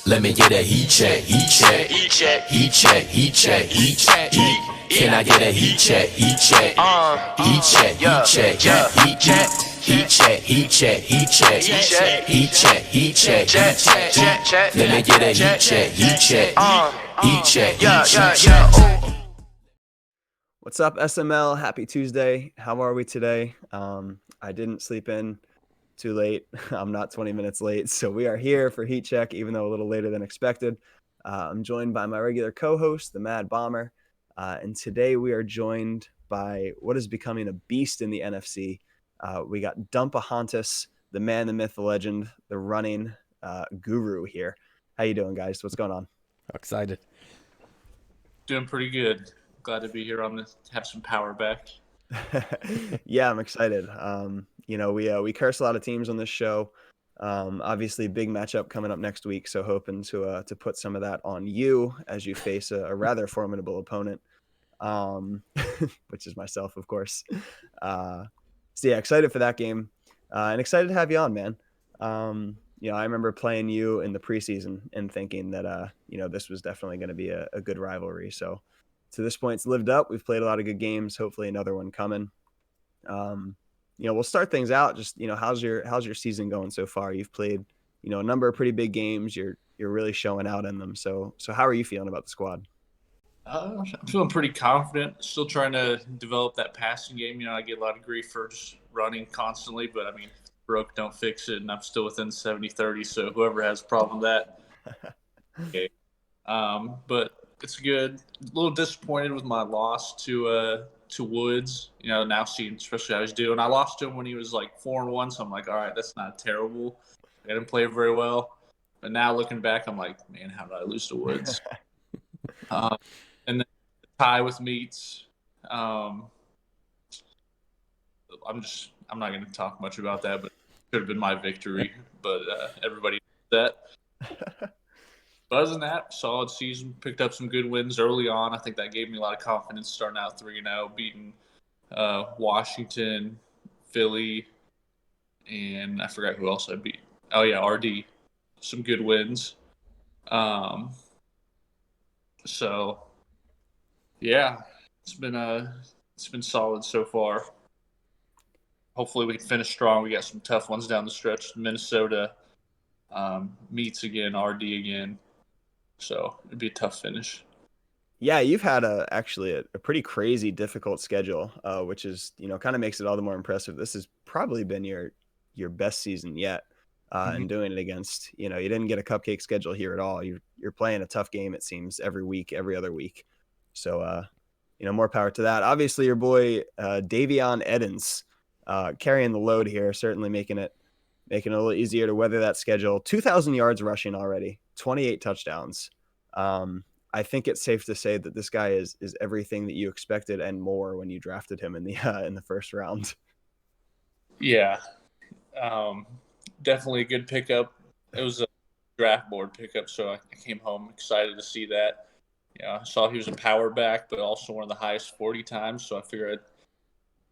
Let me get a heat check, heat check, heat check, heat check, heat check, heat check, heat. Can I get a heat check, heat check, heat check, heat check, heat check, heat check, heat check, heat check, heat check, heat check, heat check, heat check. Let me get a heat check, heat check, heat check, heat check. What's up, SML? Happy Tuesday. How are we today? I didn't sleep in too late. I'm not 20 minutes late. So we are here for Heat Check, even though a little later than expected. I'm joined by my regular co-host, the Mad Bomber. And today we are joined by what is becoming a beast in the NFC. We got Dumpahontas, the man, the myth, the legend, the running guru here. How you doing, guys? What's going on? Excited. Doing pretty good. Glad to be here on this. Have some power back. Yeah, I'm excited. We curse a lot of teams on this show. Obviously, big matchup coming up next week. So hoping to put some of that on you as you face a rather formidable opponent, which is myself, of course. So yeah, excited for that game, and excited to have you on, man. I remember playing you in the preseason and thinking that this was definitely going to be a good rivalry. So to this point, it's lived up. We've played a lot of good games. Hopefully, another one coming. We'll start things out. Just how's your season going so far? You've played a number of pretty big games. You're really showing out in them. So how are you feeling about the squad? I'm feeling pretty confident. Still trying to develop that passing game. I get a lot of grief for just running constantly, but I mean, broke, don't fix it, and I'm still within 70-30. So whoever has a problem with that, okay. But it's good. A little disappointed with my loss to Woods. Now seeing especially how he's doing. I lost to him when he was like 4-1, so I'm like, all right, that's not terrible. I didn't play very well, but now looking back, I'm like, man, how did I lose to Woods? And then the tie with Meats. I'm not going to talk much about that, but it could have been my victory. But everybody knows that. But other than that, solid season. Picked up some good wins early on. I think that gave me a lot of confidence starting out 3-0, beating Washington, Philly, and I forgot who else I beat. Oh, yeah, RD. Some good wins. So, yeah, it's been solid so far. Hopefully we can finish strong. We got some tough ones down the stretch. Minnesota Meets again, RD again. So it'd be a tough finish. Yeah, you've had actually a pretty crazy difficult schedule, which is kind of makes it all the more impressive. This has probably been your best season yet, and doing it against you didn't get a cupcake schedule here at all. You're playing a tough game, it seems, every week, every other week. So more power to that. Obviously, your boy Davion Edens carrying the load here, certainly making it a little easier to weather that schedule. 2,000 yards rushing already, 28 touchdowns. I think it's safe to say that this guy is everything that you expected and more when you drafted him in the first round. Yeah, definitely a good pickup. It was a draft board pickup, so I came home excited to see that. I saw he was a power back, but also one of the highest 40 times, so I figured I'd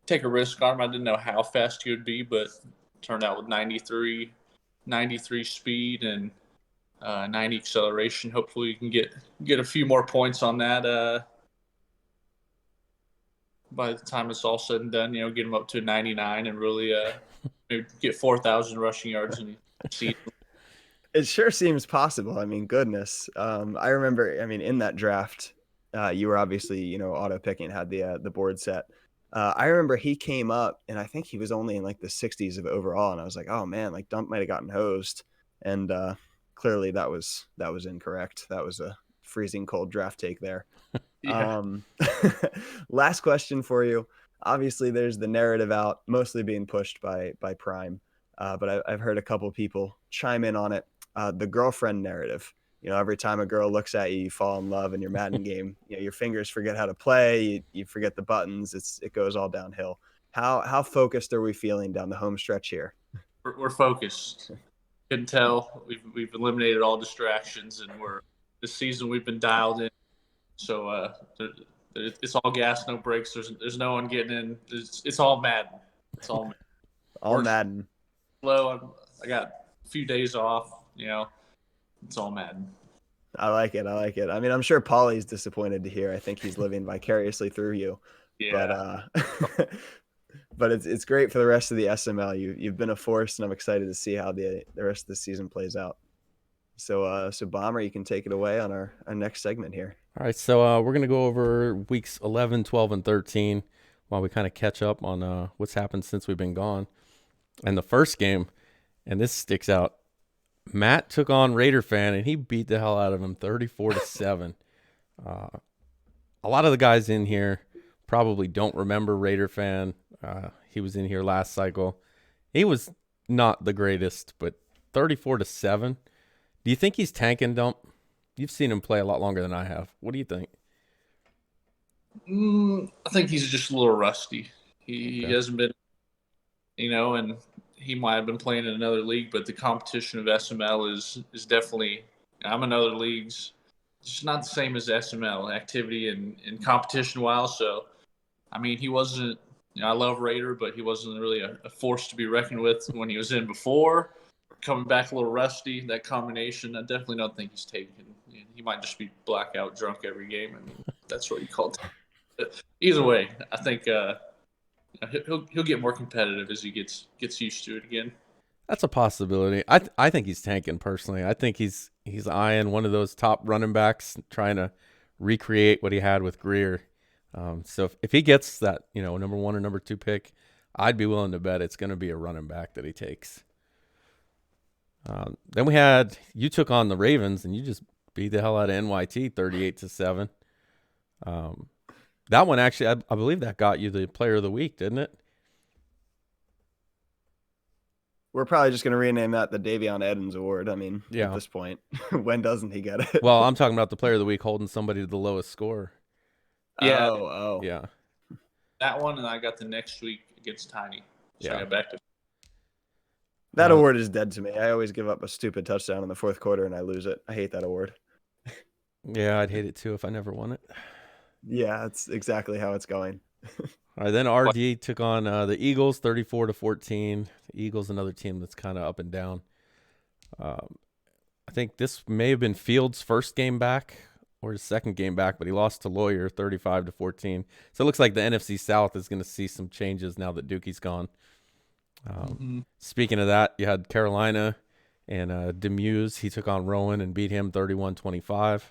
take a risk on him. I didn't know how fast he would be, but turned out with 93 speed and 90 acceleration. Hopefully you can get a few more points on that by the time it's all said and done. Get him up to 99 and really maybe get 4,000 rushing yards in the season. It sure seems possible. I mean, goodness. I remember, in that draft, you were obviously, auto picking, had the board set. I remember he came up and I think he was only in like the 60s of overall. And I was like, oh man, like Dump might've gotten hosed. And clearly that was incorrect. That was a freezing cold draft take there. Yeah. Last question for you. Obviously there's the narrative out mostly being pushed by Prime. But I've heard a couple people chime in on it. The girlfriend narrative. Every time a girl looks at you, you fall in love in your Madden game. Your fingers forget how to play. You forget the buttons. It goes all downhill. How focused are we feeling down the home stretch here? We're focused. Couldn't tell. We've eliminated all distractions, and this season we've been dialed in. So it's all gas, no brakes. There's no one getting in. It's all Madden. It's all Madden. All Madden. Slow. I got a few days off. It's all Madden. I like it. I mean, I'm sure Paulie's disappointed to hear. I think he's living vicariously through you. Yeah. But but it's great for the rest of the SML. You've been a force, and I'm excited to see how the rest of the season plays out. So Bomber, you can take it away on our next segment here. All right, so we're going to go over weeks 11, 12, and 13 while we kind of catch up on what's happened since we've been gone. And the first game, and this sticks out, Matt took on Raider fan, and he beat the hell out of him 34-7. A lot of the guys in here probably don't remember Raider fan. He was in here last cycle. He was not the greatest, but 34-7. Do you think he's tanking, Dump? You've seen him play a lot longer than I have. What do you think? I think he's just a little rusty. He hasn't been, and he might have been playing in another league, but the competition of SML is definitely. I'm in other leagues. It's just not the same as SML activity and competition wise. So, I mean, he wasn't. I love Raider, but he wasn't really a force to be reckoned with when he was in before. Coming back a little rusty, that combination, I definitely don't think he's taken. He might just be blackout drunk every game. I mean, that's what you call it. Either way, I think he'll get more competitive as he gets used to it again. That's a possibility. I think he's tanking personally. I think he's eyeing one of those top running backs, trying to recreate what he had with Greer. So if he gets that, number 1 or number 2 pick, I'd be willing to bet it's going to be a running back that he takes. Then you took on the Ravens and you just beat the hell out of NYT 38-7. That one actually, I believe that got you the player of the week, didn't it? We're probably just going to rename that the Davion Edens Award. I mean, yeah. At this point, when doesn't he get it? Well, I'm talking about the player of the week holding somebody to the lowest score. Yeah. Oh. Yeah. That one, and I got the next week against Tiny. So I got back to. That award is dead to me. I always give up a stupid touchdown in the fourth quarter and I lose it. I hate that award. Yeah, I'd hate it too if I never won it. Yeah, that's exactly how it's going. All right, then RD took on the Eagles 34-14. The Eagles, another team that's kind of up and down. I think this may have been Fields' first game back or his second game back, but he lost to Lawyer 35-14. So it looks like the NFC South is going to see some changes now that Dookie's gone. Speaking of that, you had Carolina and Demuse. He took on Rowan and beat him 31-25.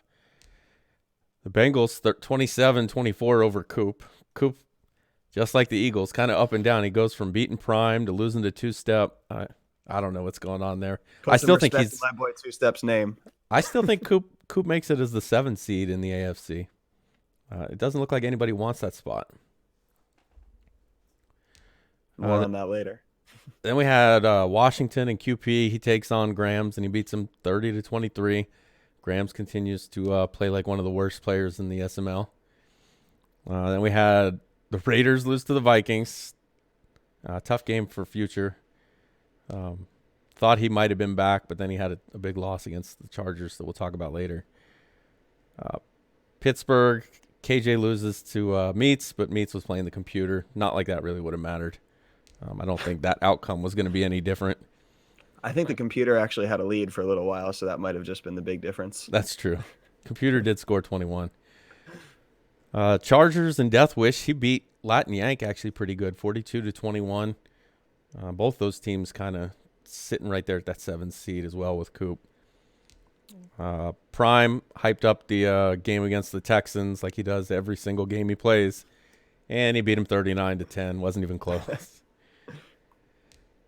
The Bengals 27-24 over Coop. Coop, just like the Eagles, kind of up and down. He goes from beating Prime to losing to Two-Step. I don't know what's going on there. I still think he's my boy Two-Step's name. I still think Coop makes it as the 7th seed in the AFC. It doesn't look like anybody wants that spot. More on that later. Then we had Washington and QP. He takes on Grams and he beats him 30-23. Grams continues to play like one of the worst players in the SML. Then we had the Raiders lose to the Vikings. Tough game for Future. Thought he might have been back, but then he had a big loss against the Chargers that we'll talk about later. Pittsburgh, KJ loses to Meats, but Meats was playing the computer. Not like that really would have mattered. I don't think that outcome was going to be any different. I think the computer actually had a lead for a little while, so that might have just been the big difference. That's true. Computer did score 21. Chargers and Death Wish, he beat Latin Yank actually pretty good, 42-21. Both those teams kind of sitting right there at that 7th seed as well with Coop. Prime hyped up the game against the Texans like he does every single game he plays, and he beat him 39-10. Wasn't even close.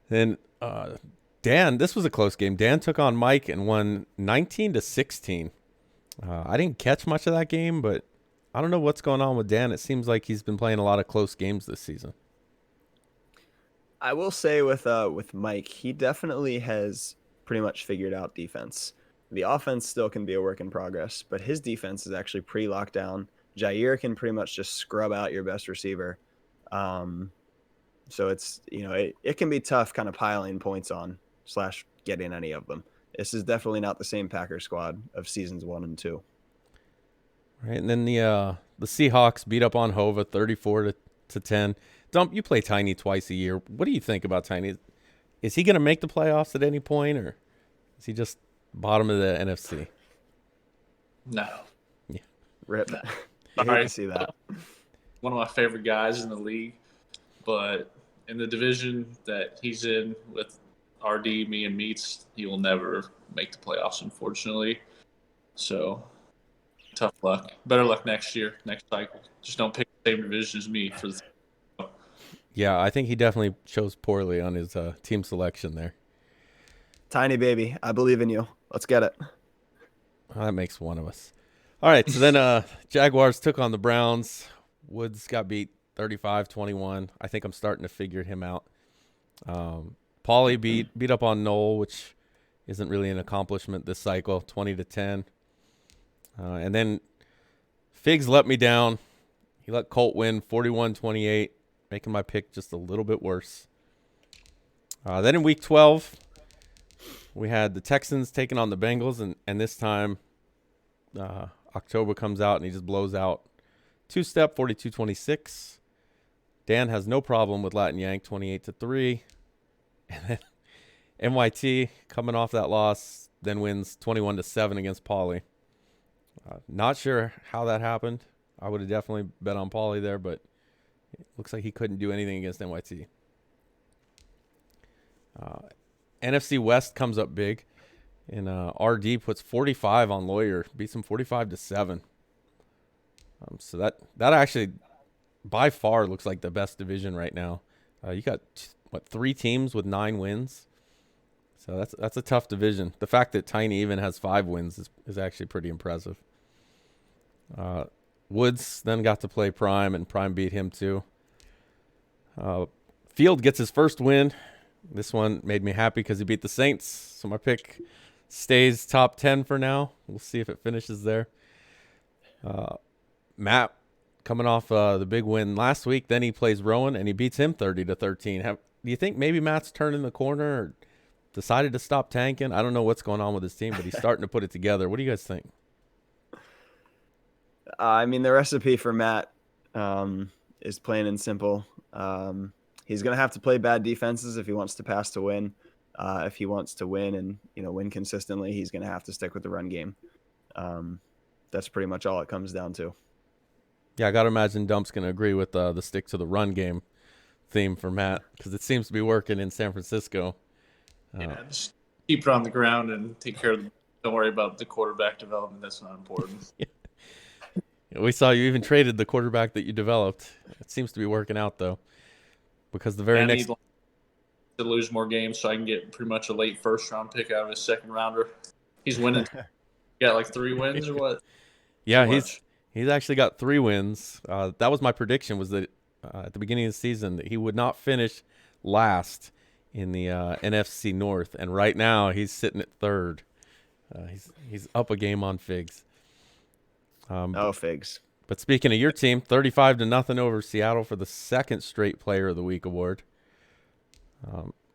Then Dan, this was a close game. Dan took on Mike and won 19-16. I didn't catch much of that game, but I don't know what's going on with Dan. It seems like he's been playing a lot of close games this season. I will say with Mike, he definitely has pretty much figured out defense. The offense still can be a work in progress, but his defense is actually pretty locked down. Jair can pretty much just scrub out your best receiver. So it's, it can be tough kind of piling points on / getting any of them. This is definitely not the same Packers squad of seasons 1 and 2. Right, and then the Seahawks beat up on Hova 34-10. Dump, you play Tiny twice a year. What do you think about Tiny? Is he going to make the playoffs at any point, or is he just Bottom of the NFC. No. Rip. No. You hate to see that. One of my favorite guys in the league, but in the division that he's in with RD, me, and Meats, he will never make the playoffs, unfortunately. So, tough luck. Better luck next year, next cycle. Just don't pick the same division as me for the. Yeah, I think he definitely chose poorly on his team selection there. Tiny baby, I believe in you. Let's get it. Well, that makes one of us. All right, so then Jaguars took on the Browns. Woods got beat 35-21. I think I'm starting to figure him out. Paulie beat up on Noel, which isn't really an accomplishment this cycle, 20-10. And then Figs let me down. He let Colt win 41-28, making my pick just a little bit worse. Then in week 12, we had the Texans taking on the Bengals, and this time October comes out and he just blows out two-step 42-26. Dan has no problem with Latin Yank 28-3. And then NYT coming off that loss then wins 21-7 against Paulie. Not sure how that happened. I would have definitely bet on Paulie there, but it looks like he couldn't do anything against NYT. NFC West comes up big, and RD puts 45 on Lawyer, beats him 45-7. So that actually by far looks like the best division right now. You got 3 teams with 9 wins, so that's a tough division. The fact that Tiny even has 5 wins is actually pretty impressive. Woods then got to play Prime, and Prime beat him too. Field gets his first win. This one made me happy because he beat the Saints. So my pick stays top 10 for now. We'll see if it finishes there. Matt coming off the big win last week. Then he plays Rowan, and he beats him 30-13. Do you think maybe Matt's turning the corner or decided to stop tanking? I don't know what's going on with his team, but he's starting to put it together. What do you guys think? I mean, the recipe for Matt is plain and simple. He's going to have to play bad defenses if he wants to pass to win. If he wants to win and win consistently, he's going to have to stick with the run game. That's pretty much all it comes down to. Yeah, I got to imagine Dump's going to agree with the stick to the run game theme for Matt because it seems to be working in San Francisco. Just keep it on the ground and take care of don't worry about the quarterback development. That's not important. Yeah. We saw you even traded the quarterback that you developed. It seems to be working out, though, because the very next... to lose more games so I can get pretty much a late first-round pick out of his second rounder. He's winning. Got like 3 wins or what? Yeah, he's actually got 3 wins. That was my prediction, was that at the beginning of the season that he would not finish last in the NFC North, and right now he's sitting at 3rd. He's up a game on Figs. Figs. But speaking of your team, 35-0 over Seattle for the 2nd straight Player of the Week award.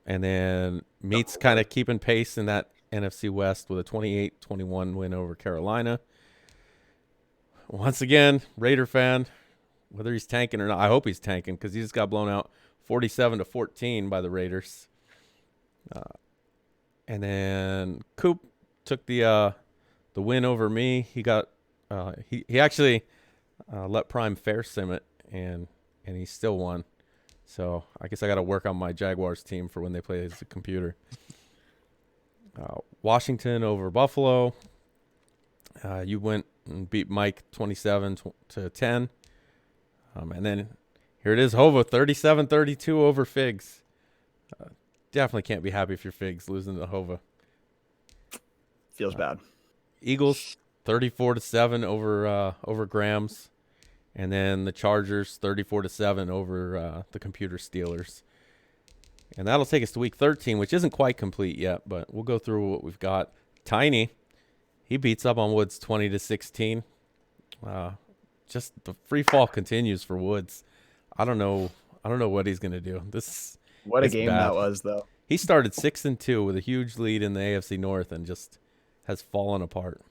And then Meats kind of keeping pace in that NFC West with a 28-21 win over Carolina. Once again, Raider fan, whether he's tanking or not, I hope he's tanking because he just got blown out 47-14 by the Raiders. And then Coop took the win over me. He got he actually let Prime fair sim it, and he still won. So I guess I got to work on my Jaguars team for when they play as a computer. Washington over Buffalo. You went and beat Mike 27-10. And then here it is, Hova 37-32 over Figs. Definitely can't be happy if you're Figs losing to Hova. Feels bad. Eagles 34-7 over Grams. And then the Chargers 34-7 over the Computer Steelers. And that'll take us to week 13, which isn't quite complete yet, but we'll go through what we've got. Tiny, he beats up on Woods 20-16. Just the free fall continues for Woods. I don't know what he's gonna do. What a game that was, though. He started 6-2 with a huge lead in the AFC North and just has fallen apart.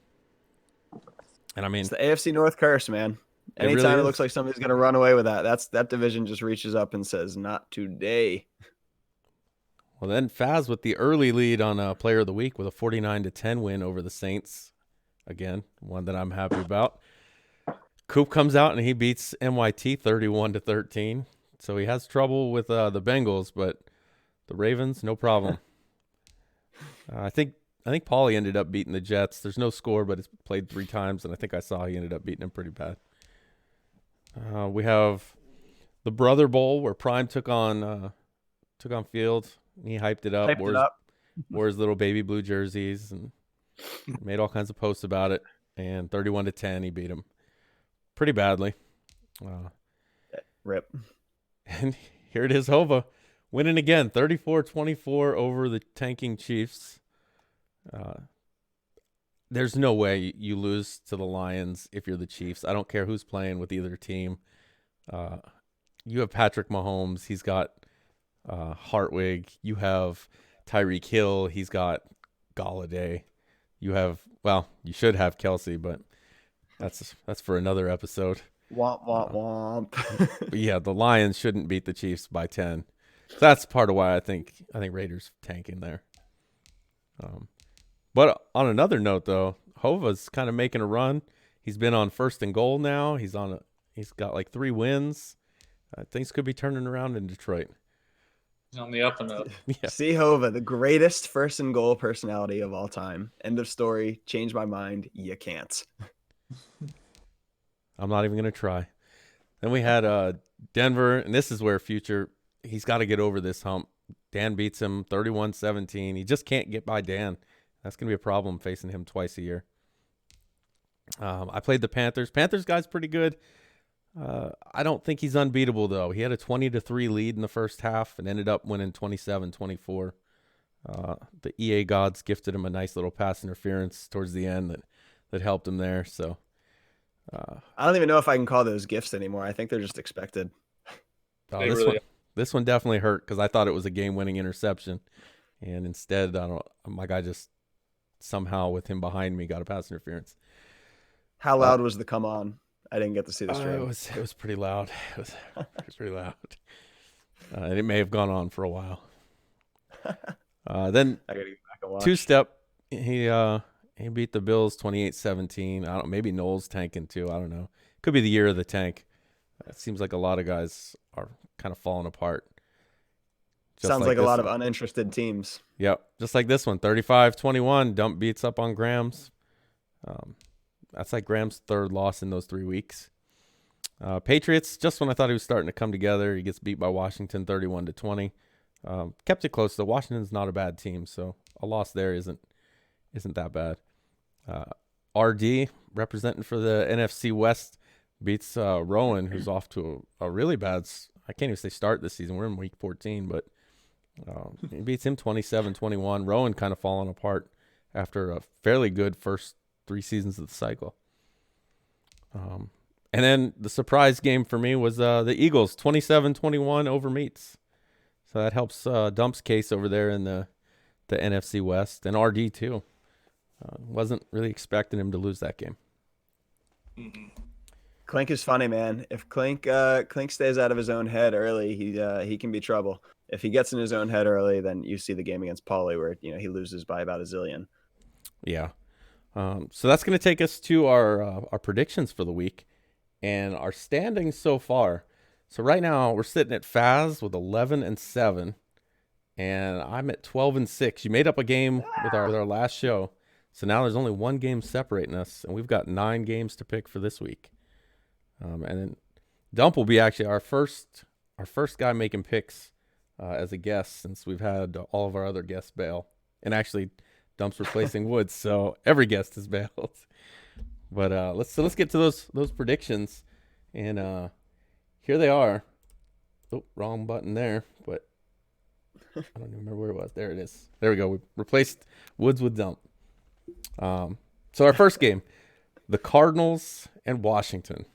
And I mean, it's the AFC North curse, man. Anytime it looks like somebody's going to run away with that division just reaches up and says, not today. Well, then Faz with the early lead on Player of the Week with a 49-10 win over the Saints. Again, one that I'm happy about. Coop comes out and he beats NYT 31-13. So he has trouble with the Bengals, but the Ravens, no problem. I think Paulie ended up beating the Jets. There's no score, but it's played 3 times, and I think I saw he ended up beating him pretty bad. We have the Brother Bowl where Prime took on Field. He hyped it up. Wore his little baby blue jerseys and made all kinds of posts about it. And 31-10, he beat him pretty badly. Rip. And here it is, Hova winning again, 34-24 over the tanking Chiefs. There's no way you lose to the Lions if you're the Chiefs. I don't care who's playing with either team. You have Patrick Mahomes. He's got Hartwig. You have Tyreek Hill. He's got Galladay. You should have Kelsey, but that's for another episode. Womp, womp, womp. But yeah, the Lions shouldn't beat the Chiefs by 10. So that's part of why I think Raiders tanking there. But on another note, though, Hova's kind of making a run. He's been on 1st and goal now. He's got like 3 wins. Things could be turning around in Detroit. He's on the up and up. Yeah. See Hova, the greatest 1st and goal personality of all time. End of story. Change my mind. You can't. I'm not even going to try. Then we had Denver, and this is where he's got to get over this hump. Dan beats him 31-17. He just can't get by Dan. That's going to be a problem facing him twice a year. I played the Panthers. Panthers guy's pretty good. I don't think he's unbeatable, though. He had a 20-3 lead in the first half and ended up winning 27-24. The EA gods gifted him a nice little pass interference towards the end that helped him there. So I don't even know if I can call those gifts anymore. I think they're just expected. This one definitely hurt because I thought it was a game-winning interception, and instead, my guy just somehow with him behind me got a pass interference. How loud was the come on? I didn't get to see the stream. It was pretty loud. It was pretty loud. And it may have gone on for a while. Then I gotta get back and watch. Two-step, he beat the Bills 28-17. I don't know, maybe Noel's tanking too. I don't know. Could be the year of the tank. It seems like a lot of guys are kind of falling apart. Sounds like a lot of uninterested teams. Yep, just like this one, 35-21. Dump beats up on Grams. That's like Graham's 3rd loss in those 3 weeks. Patriots, just when I thought he was starting to come together, he gets beat by Washington 31-20. Kept it close, though. Washington's not a bad team, so a loss there isn't that bad. RD, representing for the NFC West, beats Rowan, who's off to a really bad, I can't even say start this season. We're in week 14, but he beats him 27-21. Rowan kind of falling apart after a fairly good first 3 seasons of the cycle. And then the surprise game for me was the Eagles, 27-21 over Meats. So that helps Dump's case over there in the NFC West, and RD too. Wasn't really expecting him to lose that game. Clink is funny, man. If Clink stays out of his own head early, he can be trouble. If he gets in his own head early, then you see the game against Paulie where he loses by about a zillion. Yeah. So that's going to take us to our predictions for the week and our standings so far. So right now we're sitting at Faz with 11-7, and I'm at 12-6. You made up a game with our last show, so now there's only 1 game separating us, and we've got 9 games to pick for this week. And then Dump will be actually our first guy making picks as a guest, since we've had all of our other guests bail, and actually Dump's replacing Woods, so every guest is bailed. But let's get to those predictions, and here they are. Oh, wrong button there, but I don't even remember where it was. There it is. There we go. We replaced Woods with Dump. So our first game, the Cardinals and Washington.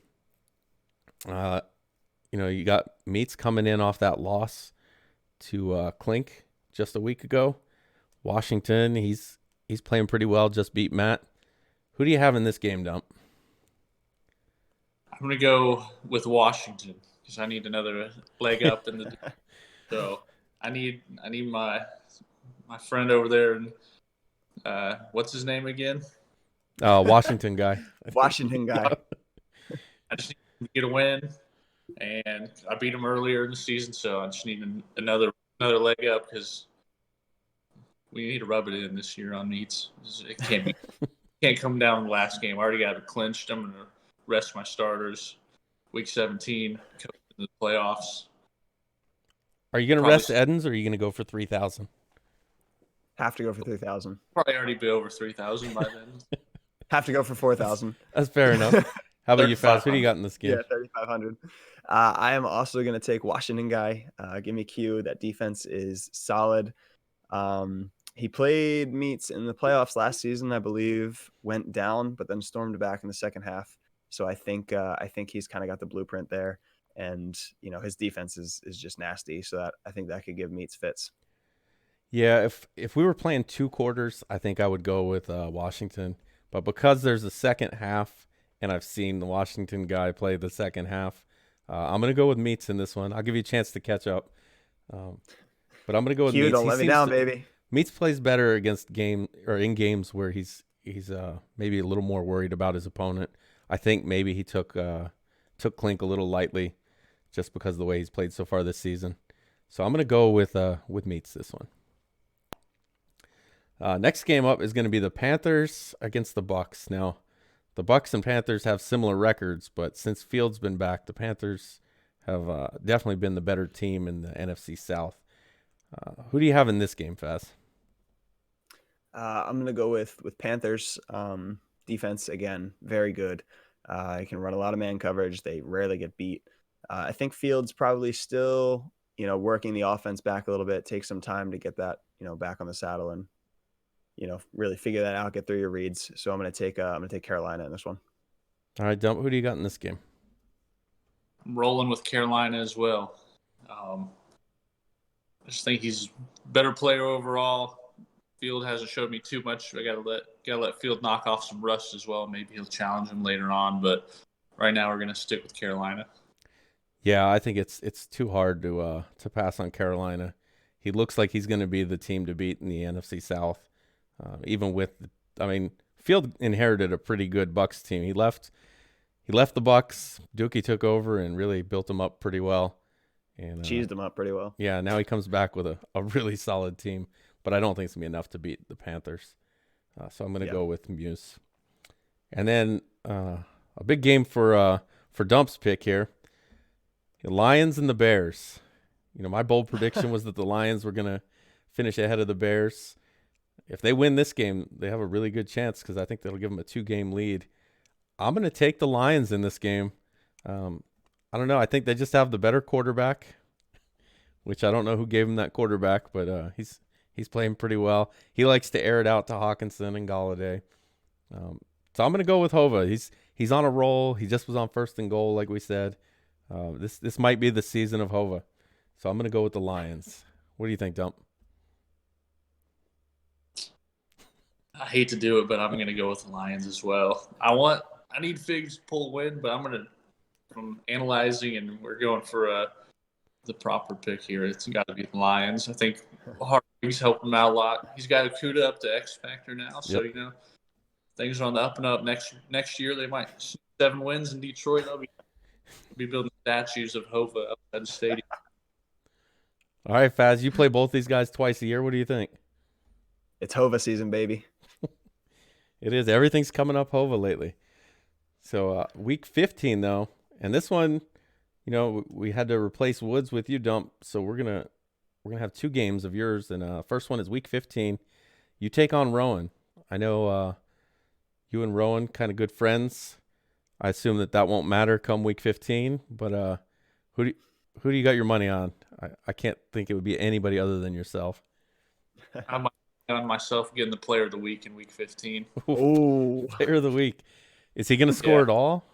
You got Meats coming in off that loss to Clink just a week ago. Washington, he's playing pretty well, just beat Matt. Who do you have in this game, Dump? I'm going to go with Washington because I need another leg up in the so I need my friend over there, and what's his name again? Washington guy. Washington guy. I just need to get a win, and I beat him earlier in the season, so I just need another leg up because we need to rub it in this year on Meats. It can't come down the last game. I already got it clinched. I'm gonna rest my starters. Week 17, coming into the playoffs. Are you going to rest Edens, or are you going to go for 3,000? Have to go for 3,000. Probably already be over 3,000 by then. Have to go for 4,000. That's fair enough. How about you, Faz? Who do you got in this game? Yeah, 3,500. I am also going to take Washington guy. Give me Q. That defense is solid. He played Meats in the playoffs last season, I believe, went down, but then stormed back in the second half. So I think he's kind of got the blueprint there, and his defense is just nasty. So that I think that could give Meats fits. Yeah, if we were playing 2 quarters, I think I would go with Washington. But because there's a second half, and I've seen the Washington guy play the second half, I'm gonna go with Meats in this one. I'll give you a chance to catch up, but I'm gonna go with Meats. Don't let me down, baby. Meats plays better in games where he's maybe a little more worried about his opponent. I think maybe he took Klink a little lightly just because of the way he's played so far this season. So I'm going to go with Meats this one. Next game up is going to be the Panthers against the Bucs. Now, the Bucs and Panthers have similar records, but since Fields been back, the Panthers have definitely been the better team in the NFC South. Who do you have in this game, Faz? I'm going to go with Panthers. Defense, again, very good. He can run a lot of man coverage. They rarely get beat. I think Fields probably still, working the offense back a little bit. Take some time to get that, back on the saddle and, really figure that out. Get through your reads. So I'm going to take Carolina in this one. All right, Dump. Who do you got in this game? I'm rolling with Carolina as well. I just think he's a better player overall. Field hasn't showed me too much. I gotta let Field knock off some rust as well. Maybe he'll challenge him later on, but right now we're gonna stick with Carolina. Yeah, I think it's too hard to pass on Carolina. He looks like he's gonna be the team to beat in the NFC South. Field inherited a pretty good Bucs team. He left the Bucs. Dookie took over and really built them up pretty well. And cheesed them up pretty well. Yeah, now he comes back with a really solid team. But I don't think it's going to be enough to beat the Panthers. So I'm going to go with Muse. And then a big game for Dump's pick here. The Lions and the Bears. My bold prediction was that the Lions were going to finish ahead of the Bears. If they win this game, they have a really good chance because I think that'll give them a 2-game lead. I'm going to take the Lions in this game. I don't know. I think they just have the better quarterback, which I don't know who gave him that quarterback, but he's playing pretty well. He likes to air it out to Hawkinson and Galladay. So I'm going to go with Hova. He's on a roll. He just was on 1st and goal, like we said. This might be the season of Hova. So I'm going to go with the Lions. What do you think, Dump? I hate to do it, but I'm going to go with the Lions as well. I need Figs to pull a win, but from analyzing, and we're going for the proper pick here. It's got to be the Lions. I think Harvey's helping him out a lot. He's got Okuda up to X Factor now, so things are on the up and up. Next year they might 7 wins in Detroit. They'll be building statues of Hova outside the stadium. All right, Faz, you play both these guys twice a year. What do you think? It's Hova season, baby. It is. Everything's coming up Hova lately. So week 15 though, and this one, we had to replace Woods with you, Dump. So we're gonna have 2 games of yours, and first one is week 15. You take on Rowan. I know you and Rowan kind of good friends. I assume that won't matter come week 15. But who do you got your money on? I can't think it would be anybody other than yourself. I might be on myself getting the player of the week in week 15. Ooh, player of the week. Is he going to score at all?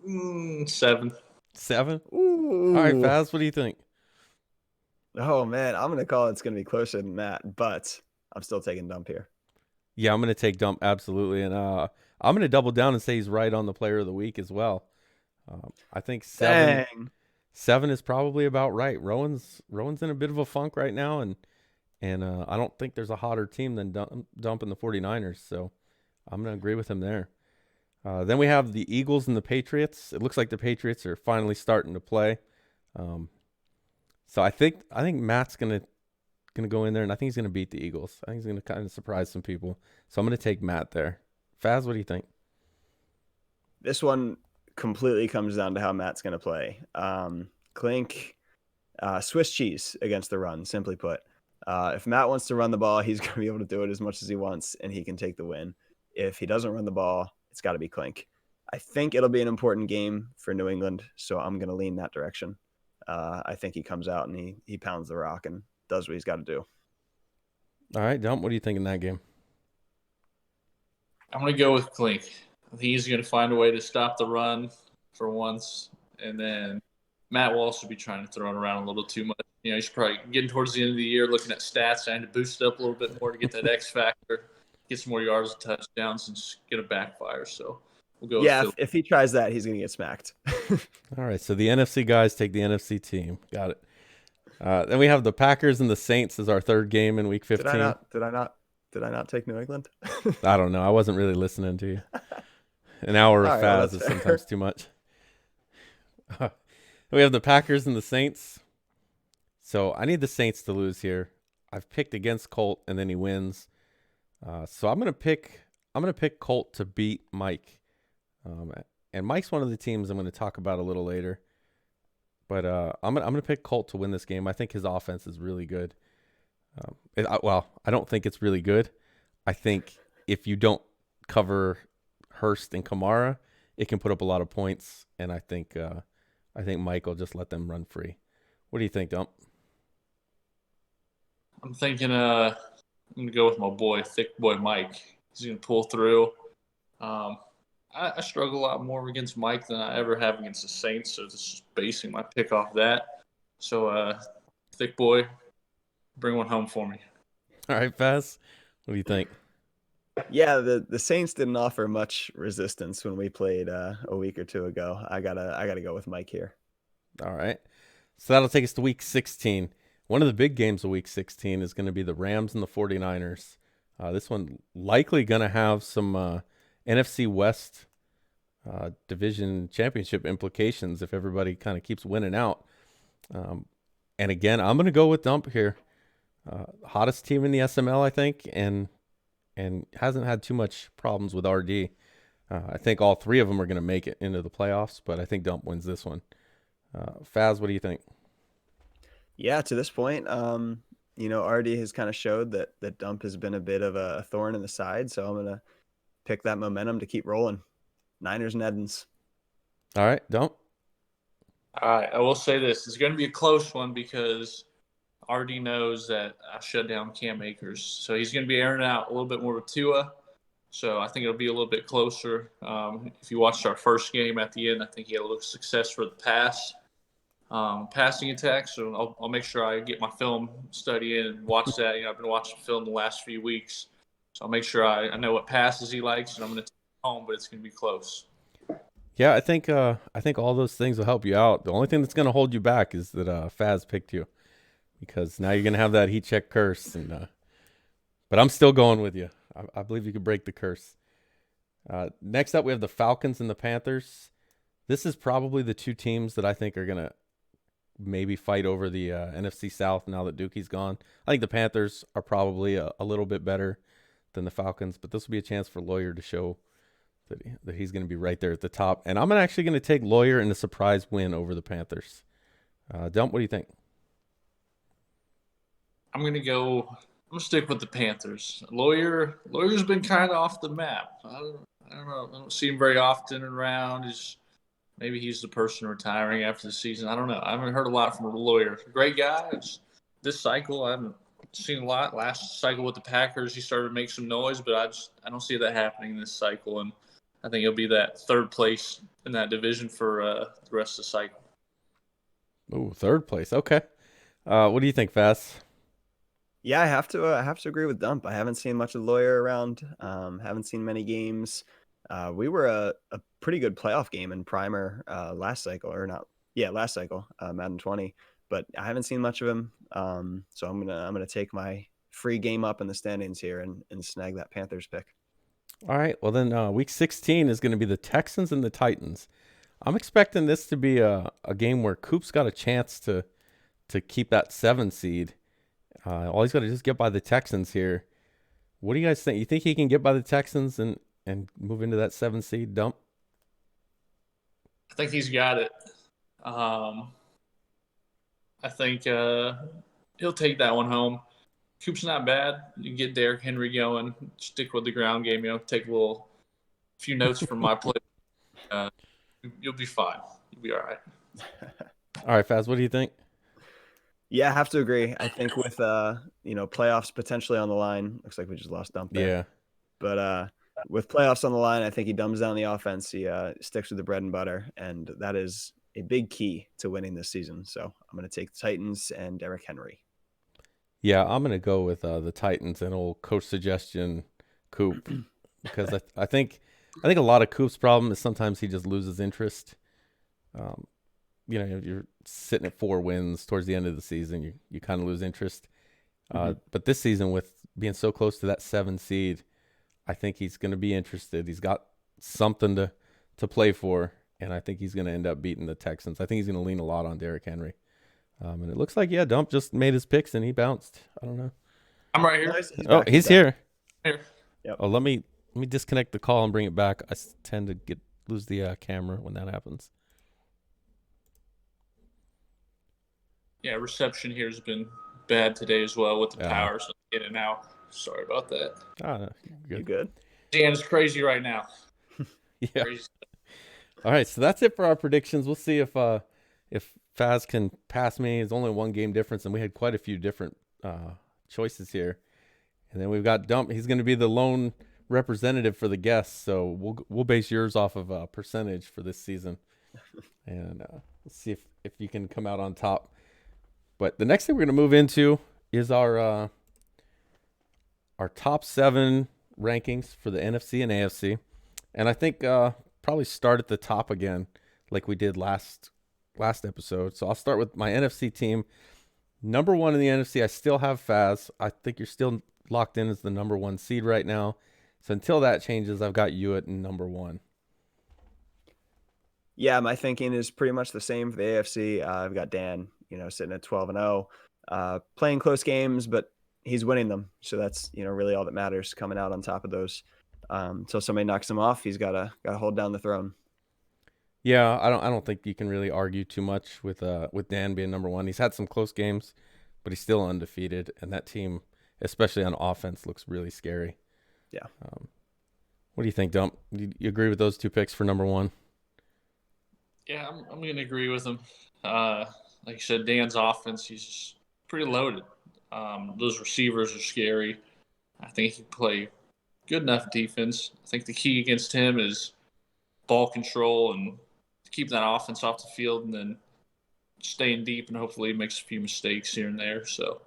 7. 7? Ooh. All right, Faz, what do you think? Oh, man, I'm going to call it's going to be closer than that, but I'm still taking Dump here. Yeah, I'm going to take Dump, absolutely. And I'm going to double down and say he's right on the player of the week as well. I think 7 7 is probably about right. Rowan's in a bit of a funk right now, and I don't think there's a hotter team than dumping the 49ers. So I'm going to agree with him there. Then we have the Eagles and the Patriots. It looks like the Patriots are finally starting to play. So I think Matt's gonna go in there, and I think he's gonna beat the Eagles. I think he's gonna kind of surprise some people. So I'm gonna take Matt there. Faz, what do you think? This one completely comes down to how Matt's going to play. Clink, Swiss cheese against the run, simply put. If Matt wants to run the ball, he's going to be able to do it as much as he wants, and he can take the win. If he doesn't run the ball, it's got to be Clink. I think it'll be an important game for New England, so I'm going to lean that direction. I think he comes out and he pounds the rock and does what he's got to do. All right, Dump, what do you think in that game? I'm going to go with Clink. I think he's going to find a way to stop the run for once, and then Matt will also be trying to throw it around a little too much. He's probably getting towards the end of the year, looking at stats, trying to boost it up a little bit more to get that X factor, get some more yards and touchdowns, and just get a backfire. So we'll go. Yeah, if he tries that, he's going to get smacked. All right, so the NFC guys take the NFC team. Got it. Then we have the Packers and the Saints as our third game in Week 15. Did I not take New England? I don't know. I wasn't really listening to you. An hour of Faz is sometimes too much. We have the Packers and the Saints. So I need the Saints to lose here. I've picked against Colt, and then he wins. So I'm gonna pick Colt to beat Mike. And Mike's one of the teams I'm going to talk about a little later. But I'm gonna pick Colt to win this game. I think his offense is really good. I don't think it's really good. I think if you don't cover Hurst and Kamara, it can put up a lot of points. And I think Mike will just let them run free. What do you think, Dump? I'm thinking I'm going to go with my boy, thick boy Mike. He's going to pull through. I struggle a lot more against Mike than I ever have against the Saints, so this is basing my pick off that. So, thick boy, bring one home for me. All right, Faz, what do you think? Yeah, the Saints didn't offer much resistance when we played a week or two ago. I gotta go with Mike here. All right, so that'll take us to Week 16. One of the big games of Week 16 is going to be the Rams and the 49ers. This one likely going to have some NFC West division championship implications if everybody kind of keeps winning out. And again, I'm going to go with Dump here. Hottest team in the SML, I think, and hasn't had too much problems with RD. I think all three of them are going to make it into the playoffs, but I think Dump wins this one. Faz, what do you think? Yeah, to this point, RD has kind of showed that Dump has been a bit of a thorn in the side, so I'm going to pick that momentum to keep rolling. Niners and Edens. All right, Dump. All right, I will say this. It's going to be a close one because RD knows that I shut down Cam Akers. So he's going to be airing out a little bit more with Tua. So I think it'll be a little bit closer. If you watched our first game at the end, I think he had a little success for the passing attack. So I'll make sure I get my film study in and watch that. I've been watching film the last few weeks. So I'll make sure I know what passes he likes, and I'm going to take it home, but it's going to be close. Yeah, I think all those things will help you out. The only thing that's going to hold you back is that Faz picked you, because now you're going to have that heat check curse. But I'm still going with you. I believe you could break the curse. Next up, we have the Falcons and the Panthers. This is probably the two teams that I think are going to maybe fight over the NFC South now that Dookie's gone. I think the Panthers are probably a little bit better than the Falcons, but this will be a chance for Lawyer to show that he's going to be right there at the top. And I'm actually going to take Lawyer in a surprise win over the Panthers. Dump, what do you think? I'm going to stick with the Panthers. Lawyer's been kind of off the map. I don't know. I don't see him very often around. Maybe he's the person retiring after the season. I don't know. I haven't heard a lot from Lawyer. Great guy. This cycle, I haven't seen a lot. Last cycle with the Packers, he started to make some noise, but I don't see that happening this cycle. And I think it'll be that third place in that division for the rest of the cycle. Oh, third place. Okay. What do you think, Faz? Yeah, I have to agree with Dump. I haven't seen much of Lawyer around. Haven't seen many games. We were a pretty good playoff game in Primer last cycle, or not Yeah, last cycle, Madden 20, but I haven't seen much of him. So I'm gonna take my free game up in the standings here and snag that Panthers pick. All right. Well, then week 16 is going to be the Texans and the Titans. I'm expecting this to be a game where Coop's got a chance to keep that 7 seed. All he's got to just get by the Texans here. What do you guys think? You think he can get by the Texans and move into that 7 seed dump? I think he's got it. I think he'll take that one home. Coop's not bad. You can get Derrick Henry going, stick with the ground game, take a few notes from my play. You'll be fine. You'll be all right. All right, Faz, what do you think? Yeah, I have to agree. I think with playoffs potentially on the line, looks like we just lost Dump there. Yeah. But with playoffs on the line, I think he dumbs down the offense. He sticks with the bread and butter, and that is a big key to winning this season. So I'm going to take the Titans and Derrick Henry. Yeah, I'm going to go with the Titans and old coach suggestion Coop because I think a lot of Coop's problem is sometimes he just loses interest. You're sitting at 4 wins towards the end of the season, you kind of lose interest. But this season, with being so close to that 7 seed, I think he's going to be interested. He's got something to play for, and I think he's going to end up beating the Texans. I think he's going to lean a lot on Derrick Henry. And it looks like, Dump just made his picks and he bounced. I don't know. I'm right here. He's here. Here. Yep. Oh, let me disconnect the call and bring it back. I tend to lose the camera when that happens. Yeah, reception here has been bad today as well with the power, so in and out. Sorry about that. No, you good? Dan's crazy right now. Yeah. Crazy. All right, so that's it for our predictions. We'll see if Faz can pass me. It's only 1 game difference, and we had quite a few different choices here. And then we've got Dump. He's going to be the lone representative for the guests, so we'll base yours off of a percentage for this season, and let's see if you can come out on top. But the next thing we're going to move into is our top 7 rankings for the NFC and AFC, and I think probably start at the top again, like we did last episode. So I'll start with my NFC team. Number 1 in the NFC, I still have Faz. I think you're still locked in as the number 1 seed right now. So until that changes, I've got you at number 1. Yeah, my thinking is pretty much the same for the AFC. I've got Dan, sitting at 12-0, playing close games, but he's winning them. So that's, really all that matters, coming out on top of those. Until somebody knocks him off, he's got to hold down the throne. Yeah, I don't think you can really argue too much with Dan being number 1. He's had some close games, but he's still undefeated, and that team, especially on offense, looks really scary. Yeah. What do you think, Dump? You agree with those 2 picks for number 1? Yeah, I'm going to agree with him. Like you said, Dan's offense, he's just pretty loaded. Those receivers are scary. I think he can play good enough defense. I think the key against him is ball control and keep that offense off the field, and then staying deep, and hopefully he makes a few mistakes here and there. So,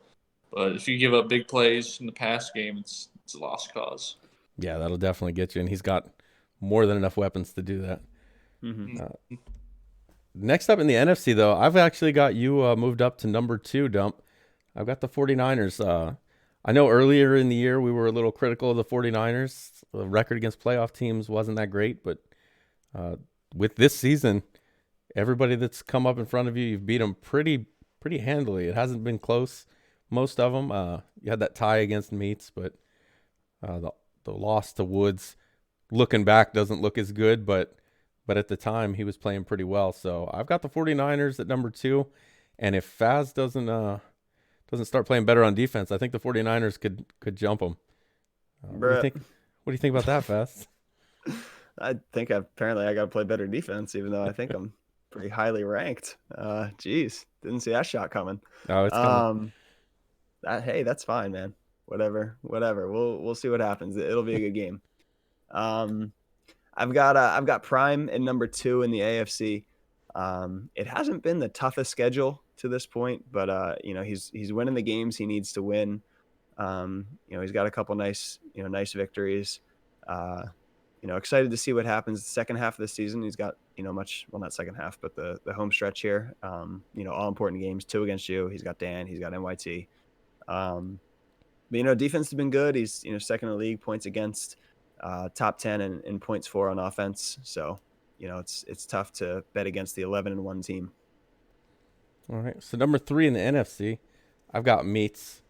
but if you give up big plays in the pass game, it's a lost cause. Yeah, that'll definitely get you, and he's got more than enough weapons to do that. Next up in the NFC, though, I've actually got you moved up to number 2, Dump. I've got the 49ers. I know earlier in the year we were a little critical of the 49ers. The record against playoff teams wasn't that great, but with this season, everybody that's come up in front of you, you've beat them pretty handily. It hasn't been close, most of them. You had that tie against Meats, but the loss to Woods, looking back, doesn't look as good, but at the time he was playing pretty well. So I've got the 49ers at number 2, and if Faz doesn't start playing better on defense, I think the 49ers could jump them. What do you think? What do you think about that, Faz? I think apparently I got to play better defense, even though I think I'm pretty highly ranked. Geez, didn't see that shot coming. Oh, it's coming. Hey, that's fine, man. Whatever. We'll see what happens. It'll be a good game. I've got Prime in number 2 in the AFC. It hasn't been the toughest schedule to this point, but he's winning the games he needs to win. He's got a couple nice victories. Excited to see what happens the second half of the season. He's got much, well, not second half, but the home stretch here. All important games, 2 against you. He's got Dan, he's got NYT. But defense has been good. He's second in the league points against, top 10 in points for on offense. So it's tough to bet against the 11-1 team. All right. So number 3 in the NFC, I've got Meats.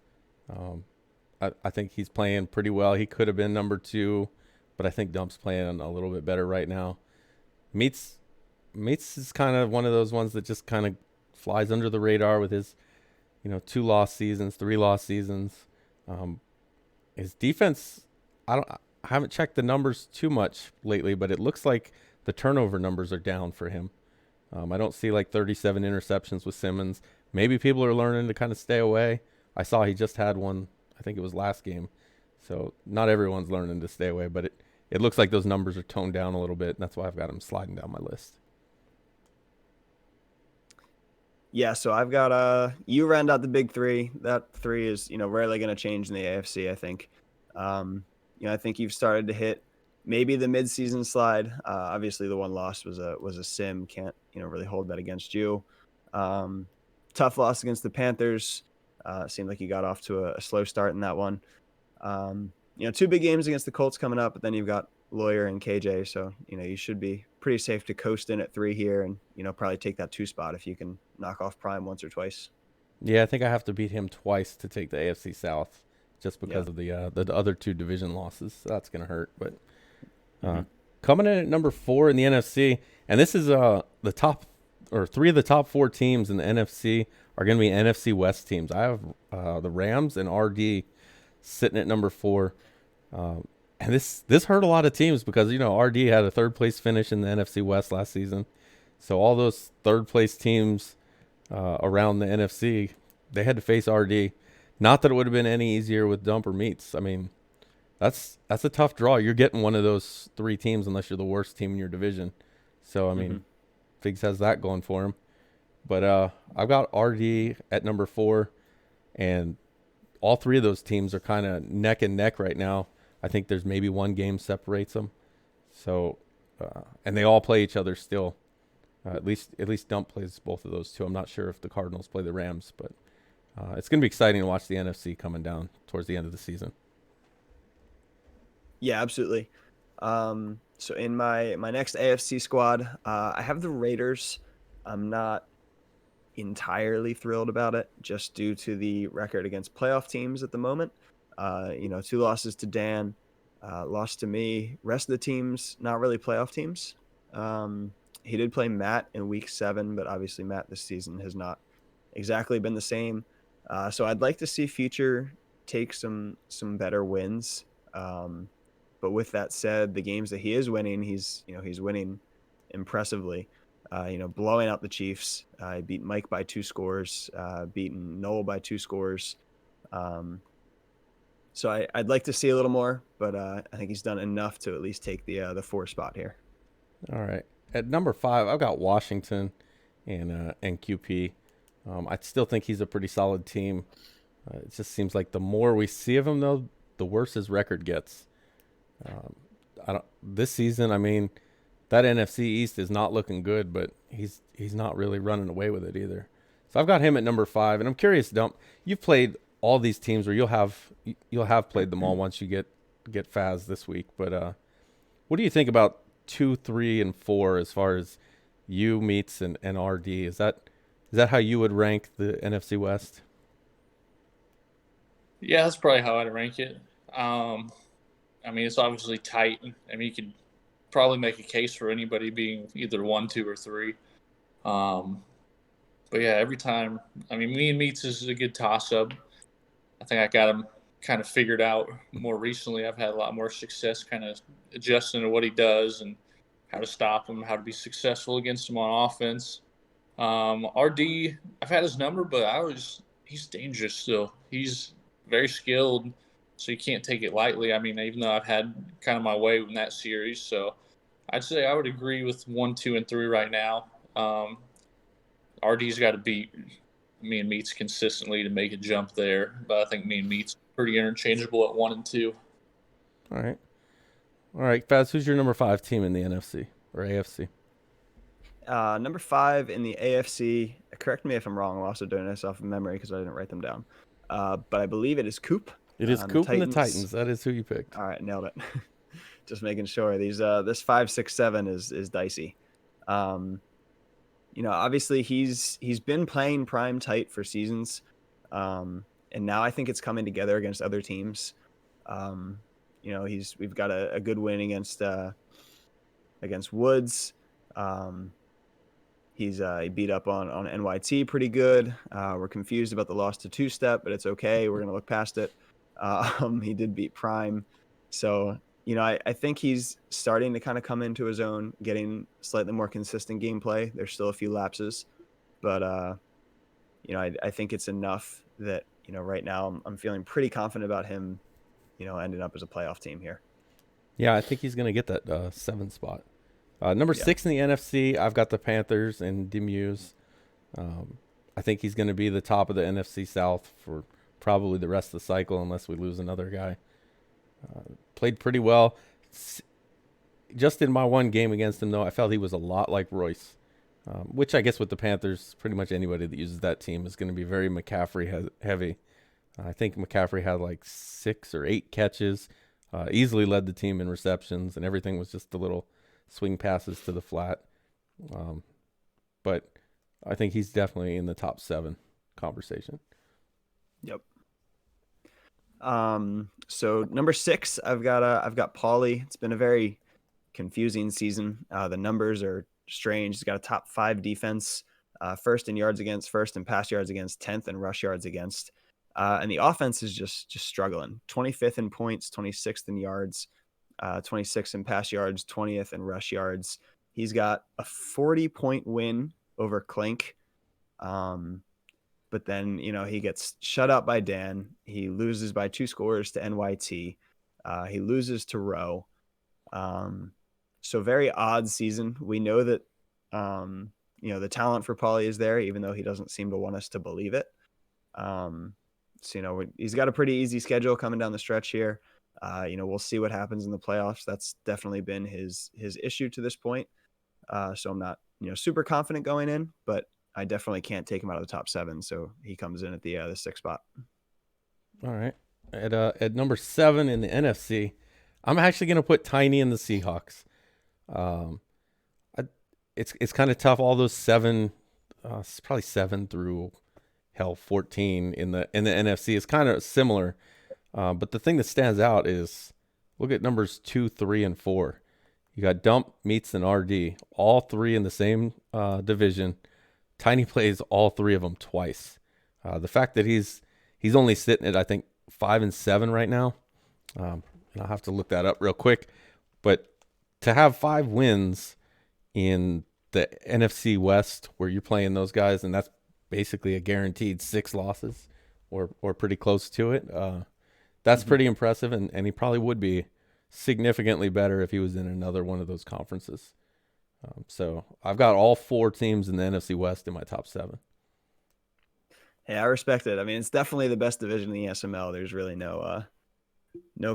I think he's playing pretty well. He could have been number 2, but I think Dump's playing a little bit better right now. Meats is kind of one of those ones that just kind of flies under the radar with his 2 loss seasons, 3 loss seasons. His defense, I haven't checked the numbers too much lately, but it looks like the turnover numbers are down for him. I don't see like 37 interceptions with Simmons. Maybe people are learning to kind of stay away. I saw he just had one. I think it was last game. So not everyone's learning to stay away, but it looks like those numbers are toned down a little bit, and that's why I've got him sliding down my list. Yeah, so I've got you round out the big 3. That 3 is rarely going to change in the AFC. I think. I think you've started to hit maybe the midseason slide. Obviously, the one loss was a sim. Can't really hold that against you. Tough loss against the Panthers. Seemed like you got off to a slow start in that one. 2 big games against the Colts coming up, but then you've got Lawyer and KJ. So you should be pretty safe to coast in at 3 here, and probably take that 2 spot if you can knock off Prime once or twice. Yeah, I think I have to beat him twice to take the AFC South, just because of the other 2 division losses. So that's gonna hurt. But coming in at number 4 in the NFC, and this is the top, or 3 of the top 4 teams in the NFC are going to be NFC West teams. I have the Rams and RD sitting at number 4. And this hurt a lot of teams because, RD had a 3rd place finish in the NFC West last season. So all those 3rd place teams around the NFC, they had to face RD. Not that it would have been any easier with Dump or Meats. I mean, that's a tough draw. You're getting one of those 3 teams unless you're the worst team in your division. So, I mean, Figs has that going for him. But I've got RD at number 4, and all 3 of those teams are kind of neck and neck right now. I think there's maybe 1 game separates them. So, and they all play each other still. At least Dump plays both of those 2. I'm not sure if the Cardinals play the Rams, but it's going to be exciting to watch the NFC coming down towards the end of the season. Yeah, absolutely. So in my next AFC squad, I have the Raiders. I'm not entirely thrilled about it, just due to the record against playoff teams at the moment. 2 losses to Dan, lost to me. Rest of the teams, not really playoff teams. He did play Matt in week 7, but obviously Matt this season has not exactly been the same. So I'd like to see Future take some better wins. But with that said, the games that he is winning, he's winning impressively. Blowing out the Chiefs. He beat Mike by 2 scores, beaten Noel by 2 scores. So I'd like to see a little more, but I think he's done enough to at least take the 4 spot here. All right. At number 5, I've got Washington and QP. I still think he's a pretty solid team. It just seems like the more we see of him, though, the worse his record gets. This season, I mean, that NFC East is not looking good, but he's not really running away with it either. So I've got him at number 5, and I'm curious, Dump, you've played all these teams, or you'll have played them all once you get Faz this week. But what do you think about 2, 3, and 4 as far as you, Meats, and RD? Is that how you would rank the NFC West? Yeah, that's probably how I'd rank it. It's obviously tight. You could probably make a case for anybody being either 1, 2, or 3. But yeah, every time, me and Meats is a good toss-up. I think I got him kind of figured out more recently. I've had a lot more success kind of adjusting to what he does and how to stop him, how to be successful against him on offense. RD, I've had his number, but he's dangerous still. He's very skilled, so you can't take it lightly. Even though I've had kind of my way in that series. So I'd say I would agree with 1, 2, and 3 right now. RD's got to beat me and Meats consistently to make a jump there. But I think me and Meats are pretty interchangeable at 1 and 2. All right. Faz, who's your number 5 team in the NFC or AFC? Number 5 in the AFC. Correct me if I'm wrong. I'm also doing this off of memory because I didn't write them down. But I believe it is Coop. It is Coop and the Titans. That is who you picked. All right, nailed it. Just making sure. This 5, 6, 7 is dicey. Obviously he's been playing prime tight for seasons, and now I think it's coming together against other teams. We've got a good win against Woods. He beat up on NYT pretty good. We're confused about the loss to Two Step, but it's okay. We're gonna look past it. He did beat Prime, so I think he's starting to kind of come into his own, getting slightly more consistent gameplay. There's still a few lapses, but I think it's enough that right now I'm feeling pretty confident about him, ending up as a playoff team here. Yeah, I think he's gonna get that 7 spot. Number 6 in the NFC, I've got the Panthers and Demuse. I think he's going to be the top of the NFC South for probably the rest of the cycle unless we lose another guy. Played pretty well. Just in my one game against him, though, I felt he was a lot like Royce, which I guess with the Panthers, pretty much anybody that uses that team is going to be very McCaffrey heavy. I think McCaffrey had like 6 or 8 catches, easily led the team in receptions, and everything was just a little swing passes to the flat. But I think he's definitely in the top 7 conversation. Yep. So number 6, I've got Pauly. It's been a very confusing season. The numbers are strange. He's got a top 5 defense, first in yards against, first in pass yards against, 10th in rush yards against. And the offense is just struggling. 25th in points, 26th in yards, 26th in pass yards, 20th in rush yards. He's got a 40-point win over Clink. But then, he gets shut out by Dan. He loses by 2 scores to NYT. He loses to Rowe. So very odd season. We know that, the talent for Pauly is there, even though he doesn't seem to want us to believe it. So, he's got a pretty easy schedule coming down the stretch here. We'll see what happens in the playoffs. That's definitely been his issue to this point. So I'm not, super confident going in, but I definitely can't take him out of the top 7. So he comes in at the 6th spot. All right. At number 7 in the NFC, I'm actually going to put Tiny in the Seahawks. It's kind of tough. All those 7, it's probably 7 through 14 in the NFC is kind of similar. But the thing that stands out is look at numbers 2, 3, and 4. You got Dump, Meats, and RD, all 3 in the same division. Tiny plays all 3 of them twice. The fact that he's only sitting at, I think, 5 and 7 right now. And I'll have to look that up real quick. But to have 5 wins in the NFC West where you're playing those guys, and that's basically a guaranteed 6 losses or pretty close to it. That's pretty impressive, and he probably would be significantly better if he was in another one of those conferences. So I've got all 4 teams in the NFC West in my top 7. Hey, I respect it. I mean, it's definitely the best division in the SML. There's really no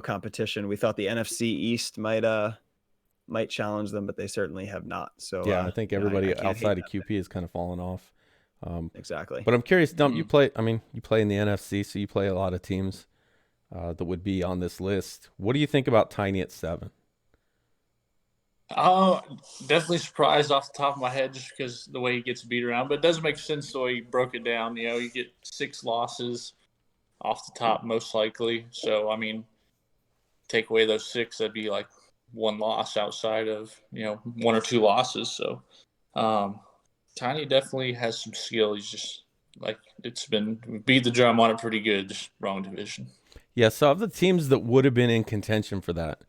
competition. We thought the NFC East might challenge them, but they certainly have not. So yeah, I think everybody outside of QP has kind of fallen off. Exactly. But I'm curious, Dump, you play in the NFC, so you play a lot of teams that would be on this list. What do you think about Tiny at 7? Definitely surprised off the top of my head just because the way he gets beat around, but it doesn't make sense the way he broke it down. You get 6 losses off the top most likely. So, I mean, take away those 6, that'd be like 1 loss outside of, 1 or 2 losses. So, Tiny definitely has some skill. He's just it's been beat the drum on it pretty good, just wrong division. Yeah, so of the teams that would have been in contention for that,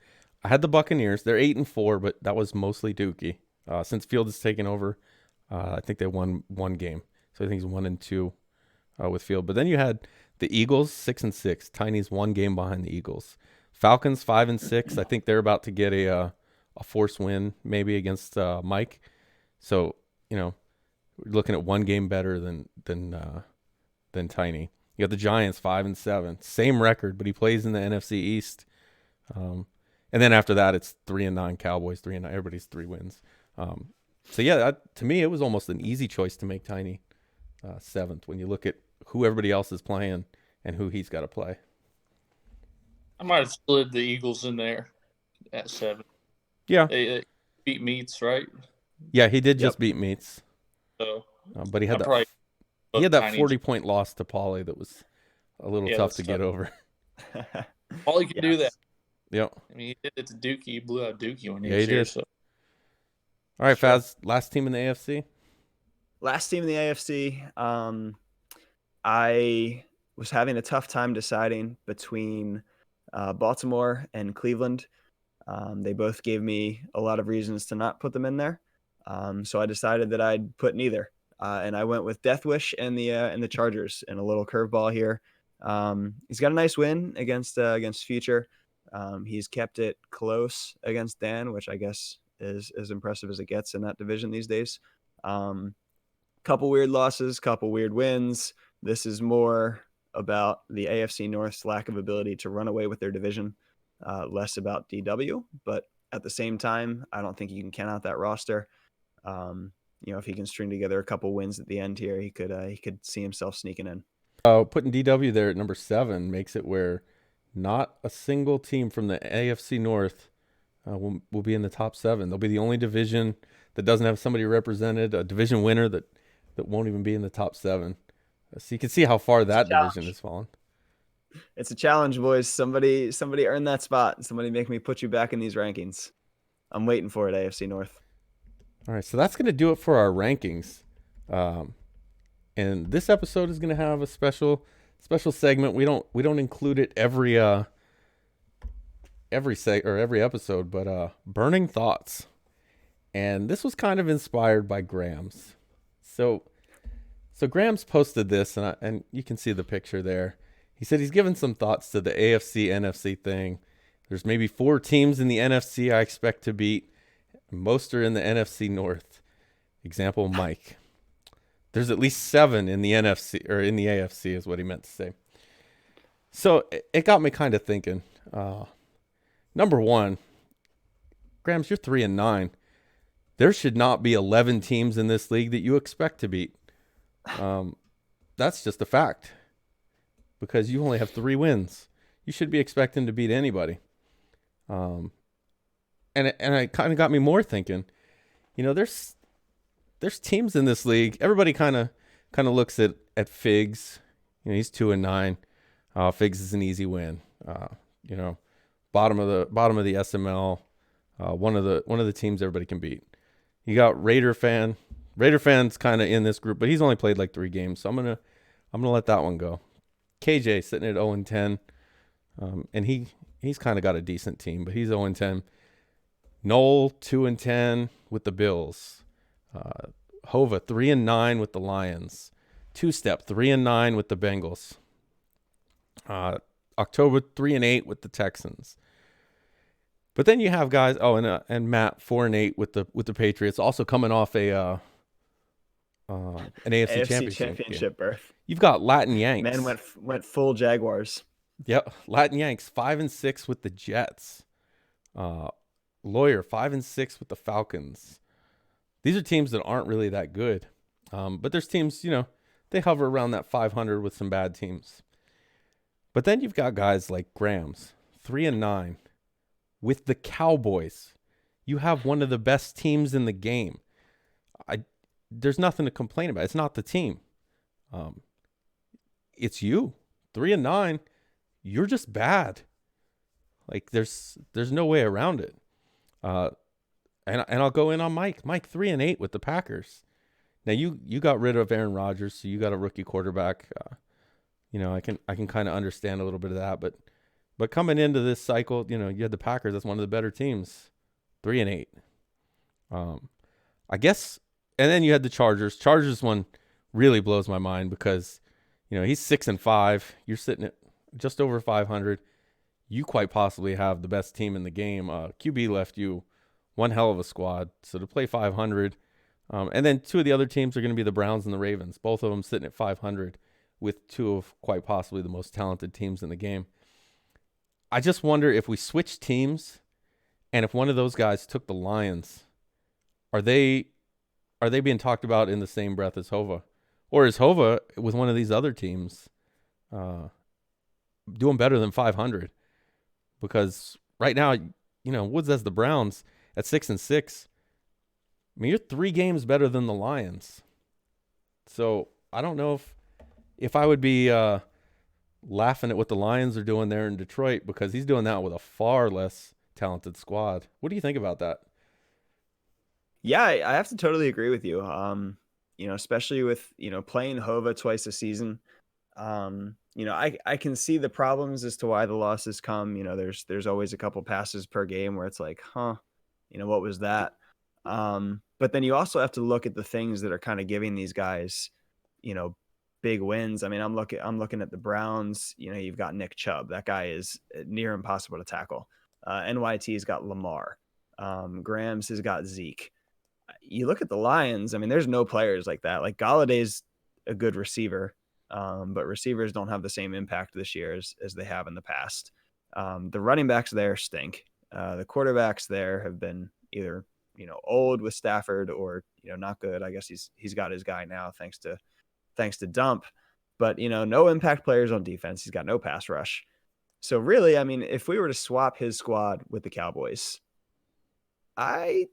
I had the Buccaneers. They're 8-4, but that was mostly Dookie. Since Field has taken over, I think they won 1 game. So I think he's 1-2 with Field. But then you had the Eagles 6-6. Tiny's 1 game behind the Eagles. Falcons 5-6. I think they're about to get a forced win maybe against Mike. So we're looking at 1 game better than Tiny. You got the Giants 5-7, same record, but he plays in the NFC East. And then after that, it's 3-9 Cowboys, 3-9. Everybody's 3 wins. So yeah, to me, it was almost an easy choice to make Tiny 7th when you look at who everybody else is playing and who he's got to play. I might have slid the Eagles in there at 7. Yeah. They beat Meats, right? Yeah, he did just beat Meats. So, but he had that 40-point loss to Pauly that was a little tough to get over. Pauly can do that. Yep. I mean, he did it to Dookie. He blew out Dookie when he was here. Did. So. All right, Faz, last team in the AFC? Last team in the AFC. I was having a tough time deciding between Baltimore and Cleveland. They both gave me a lot of reasons to not put them in there. So I decided that I'd put neither. And I went with Death Wish and the Chargers and a little curveball here. He's got a nice win against Future. He's kept it close against Dan, which I guess is as impressive as it gets in that division these days. Couple weird losses, couple weird wins. This is more about the AFC North's lack of ability to run away with their division, less about DW. But at the same time, I don't think you can count out that roster. If he can string together a couple wins at the end here, he could see himself sneaking in. Putting DW there at number 7 makes it where not a single team from the AFC North will be in the top 7. They'll be the only division that doesn't have somebody represented, a division winner that won't even be in the top 7. So you can see how far that division has fallen. It's a challenge, boys. Somebody earn that spot. Somebody make me put you back in these rankings. I'm waiting for it, AFC North. All right, so that's going to do it for our rankings. And this episode is going to have a special segment. We don't include it every episode, but burning thoughts. And this was kind of inspired by Graham's. So Graham's posted this, and you can see the picture there. He said he's given some thoughts to the AFC NFC thing. There's maybe 4 teams in the NFC I expect to beat. Most are in the NFC North. Example, Mike. There's at least 7 in the NFC or in the AFC is what he meant to say. So it got me kind of thinking. Number 1, Grams, you're 3-9. There should not be 11 teams in this league that you expect to beat. That's just a fact. Because you only have 3 wins. You should be expecting to beat anybody. And it kind of got me more thinking. There's teams in this league. Everybody kind of looks at Figs. He's 2-9. Figs is an easy win. Bottom of the SML. One of the teams everybody can beat. You got Raider fan. Raider fan's kind of in this group, but he's only played like 3 games, so I'm gonna let that one go. KJ sitting at 0-10, and he's kind of got a decent team, but he's 0-10. Noel 2-10 with the Bills. Hova 3-9 with the Lions. Two-Step 3-9 with the Bengals. October 3-8 with the Texans. But then you have guys. And Matt 4-8 with the Patriots, also coming off an AFC championship berth. You've got Latin Yanks. Man went full Jaguars. Yep, Latin Yanks 5-6 with the Jets. Lawyer 5-6 with the Falcons. These are teams that aren't really that good, but there's teams they hover around that 500 with some bad teams. But then you've got guys like Grams 3-9 with the Cowboys. You have one of the best teams in the game. There's nothing to complain about. It's not the team. It's you. 3-9. You're just bad. Like there's no way around it. And I'll go in on Mike. Mike 3-8 with the Packers. Now you got rid of Aaron Rodgers, so you got a rookie quarterback. I can kind of understand a little bit of that, but coming into this cycle, you had the Packers. That's one of the better teams. 3-8. I guess. And then you had the Chargers. Chargers one really blows my mind because, he's 6-5. You're sitting at just over 500. You quite possibly have the best team in the game. QB left you one hell of a squad. So to play 500, and then 2 of the other teams are going to be the Browns and the Ravens. Both of them sitting at 500 with 2 of quite possibly the most talented teams in the game. I just wonder if we switch teams and if one of those guys took the Lions, are they are they being talked about in the same breath as Hova? Or is Hova with one of these other teams doing better than 500? Because right now, Woods has the Browns at 6-6. I mean, you're 3 games better than the Lions. So I don't know if I would be laughing at what the Lions are doing there in Detroit, because he's doing that with a far less talented squad. What do you think about that? Yeah, I have to totally agree with you. Especially with, playing Hova twice a season. I can see the problems as to why the losses come. There's always a couple passes per game where it's like, what was that? But then you also have to look at the things that are kind of giving these guys, big wins. I mean, I'm looking at the Browns. You've got Nick Chubb. That guy is near impossible to tackle. NYT's got Lamar. Graham's has got Zeke. You look at the Lions. I mean, there's no players like that. Like Galladay's a good receiver, but receivers don't have the same impact this year as they have in the past. The running backs there stink. The quarterbacks there have been either old with Stafford or not good. I guess he's got his guy now thanks to Dump, but no impact players on defense. He's got no pass rush. So really, I mean, if we were to swap his squad with the Cowboys, I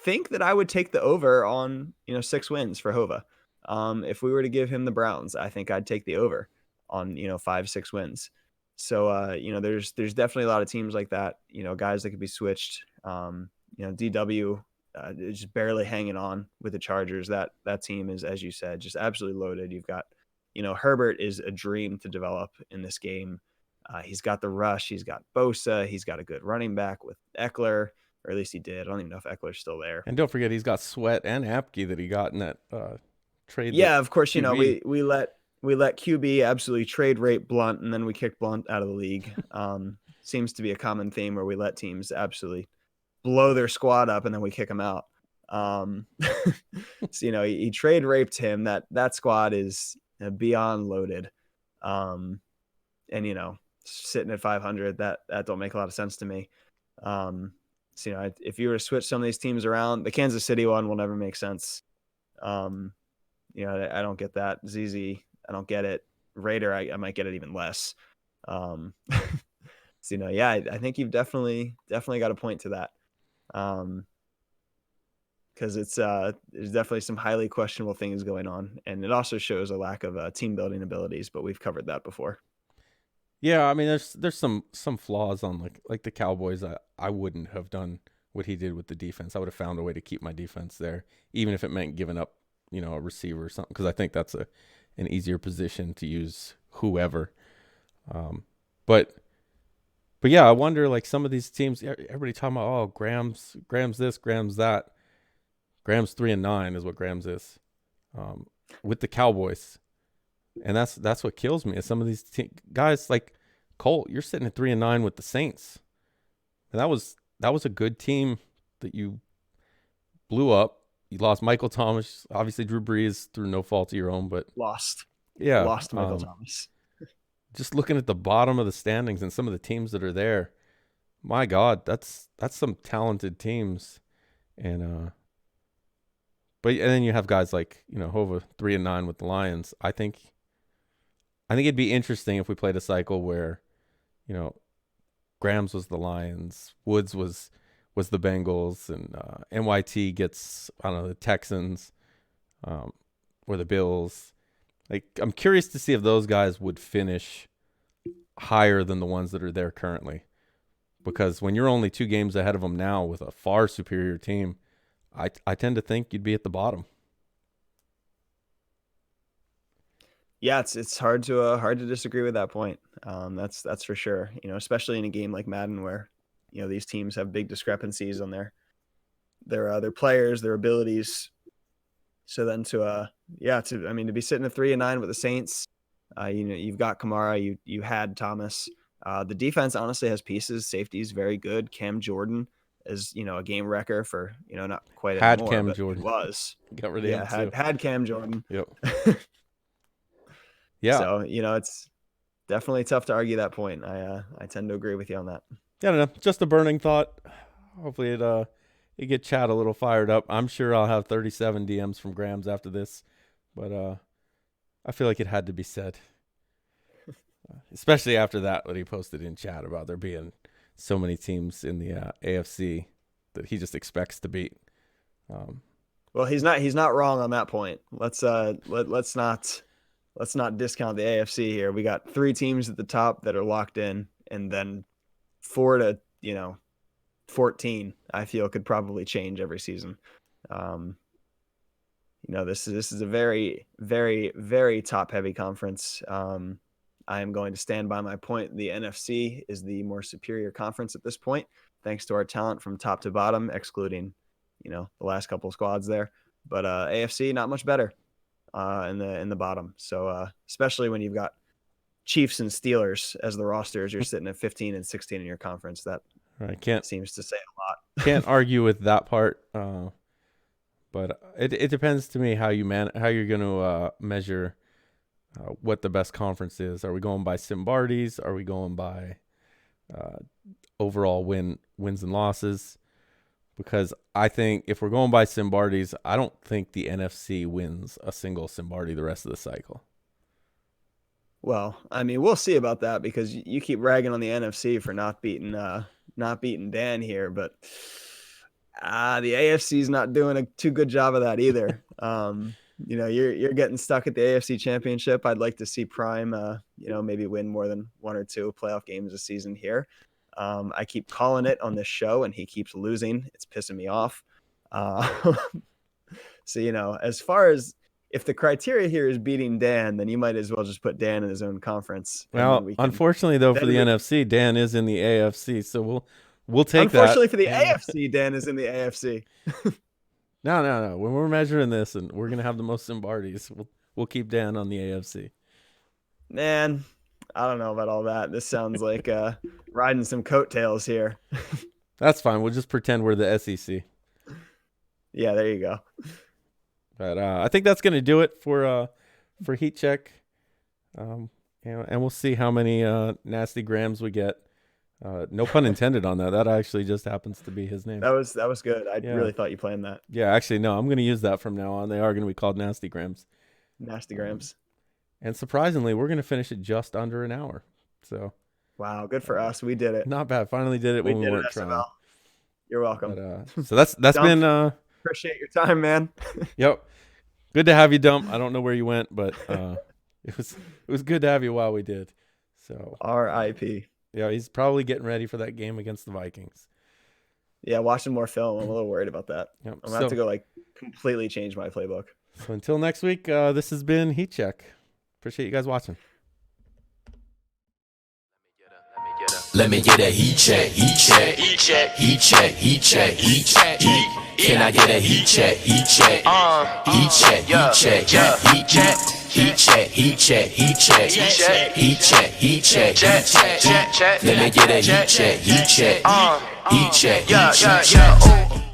think that I would take the over on 6 wins for Hova. If we were to give him the Browns, I think I'd take the over on 5-6 wins. So there's definitely a lot of teams like that, guys that could be switched. DW is just barely hanging on with the Chargers. That team is, as you said, just absolutely loaded. You've got Herbert is a dream to develop in this game. He's got the rush. He's got Bosa. He's got a good running back with Eckler, or at least he did. I don't even know if Eckler's still there. And don't forget, he's got Sweat and Apke that he got in that trade. Yeah, of course. QB. We let QB absolutely trade rate Blunt, and then we kicked Blunt out of the league. Seems to be a common theme where we let teams absolutely blow their squad up and then we kick them out. So he trade raped him. That squad is beyond loaded. And sitting at 500, that don't make a lot of sense to me. So if you were to switch some of these teams around, the Kansas City one will never make sense. I don't get that. ZZ, I don't get it. Raider, I might get it even less. So I think you've definitely got a point to that. Because there's definitely some highly questionable things going on, and it also shows a lack of team building abilities. But we've covered that before. Yeah, I mean, there's some flaws on like the Cowboys. I wouldn't have done what he did with the defense. I would have found a way to keep my defense there, even if it meant giving up, a receiver or something, because I think that's an easier position to use whoever. But yeah, I wonder, like, some of these teams, everybody talking about, Graham's this, Graham's that. Graham's 3-9 is what Graham's is with the Cowboys. And that's what kills me is some of these guys like Colt. You're sitting at 3-9 with the Saints, and that was a good team that you blew up. You lost Michael Thomas, obviously Drew Brees through no fault of your own, but Lost Michael Michael Thomas. Just looking at the bottom of the standings and some of the teams that are there, my God, that's some talented teams, and then you have guys like Hova 3-9 with the Lions. I think it'd be interesting if we played a cycle where, Graham's was the Lions, Woods was the Bengals, and NYT gets, I don't know, the Texans, or the Bills. Like, I'm curious to see if those guys would finish higher than the ones that are there currently. Because when you're only 2 games ahead of them now with a far superior team, I tend to think you'd be at the bottom. Yeah, it's hard to disagree with that point. That's for sure. Especially in a game like Madden where these teams have big discrepancies on their players, their abilities. So then to be sitting at 3-9 with the Saints, you've got Kamara, you had Thomas. The defense honestly has pieces. Safety's very good. Cam Jordan is a game wrecker for not quite Had anymore, Cam but Jordan. he was. Got rid of him too. Had Cam Jordan. Yep. Yeah. So it's definitely tough to argue that point. I tend to agree with you on that. I don't know. Just a burning thought. Hopefully it you get Chad a little fired up. I'm sure I'll have 37 DMs from Grams after this, but I feel like it had to be said, especially after that what he posted in chat about there being so many teams in the AFC that he just expects to beat. Well, he's not wrong on that point. Let's not discount the AFC here. We got 3 teams at the top that are locked in, and then 4 to 14 I feel could probably change every season. This is a very, very, very top heavy conference. I am going to stand by my point. The NFC is the more superior conference at this point, thanks to our talent from top to bottom, excluding the last couple squads there. But AFC not much better in the bottom. So especially when you've got Chiefs and Steelers as the rosters, you're sitting at 15 and 16 in your conference. That seems to say a lot. Can't argue with that part. But it depends to me how you're going to measure what the best conference is. Are we going by Simbardies? Are we going by overall wins and losses? Because I think if we're going by Simbardies, I don't think the NFC wins a single Simbardi the rest of the cycle. Well, I mean, we'll see about that because you keep ragging on the NFC for not beating Dan here, but the AFC is not doing a too good job of that either. You're getting stuck at the AFC Championship. I'd like to see Prime, maybe win more than 1 or 2 playoff games a season here. I keep calling it on this show, and he keeps losing. It's pissing me off. So, as far as if the criteria here is beating Dan, then you might as well just put Dan in his own conference. Well, unfortunately, though, for the NFC, Dan is in the AFC, so we'll take that. Unfortunately for the AFC, Dan is in the AFC. No. When we're measuring this, and we're gonna have the most Simbardies, we'll keep Dan on the AFC. Man, I don't know about all that. This sounds like riding some coattails here. That's fine. We'll just pretend we're the SEC. Yeah, there you go. But I think that's going to do it for Heat Check. And we'll see how many nasty Grams we get. No pun intended on that. That actually just happens to be his name. That was good. I really thought you planned that. Yeah, actually, no. I'm going to use that from now on. They are going to be called Nasty Grams. Nasty Grams. And surprisingly, we're going to finish it just under an hour. So, wow, good for us. We did it. Not bad. Finally did it when we weren't trying. You're welcome. But, so that's been. Appreciate your time, man. Yep. Good to have you, Dump. I don't know where you went, but it was good to have you while we did. So R.I.P. Yeah, he's probably getting ready for that game against the Vikings. Yeah, watching more film. I'm a little worried about that. Yep. I'm gonna have to go completely change my playbook. So until next week, this has been Heat Check. Appreciate you guys watching. Let me get a heat check, heat check, heat check, heat check, heat check, heat check, heat. Can I get a heat check, heat check, heat check, heat check, heat check, heat check, heat check, heat check, heat check, heat check, heat check, heat check. Let me get a heat check, heat check, heat check, heat check.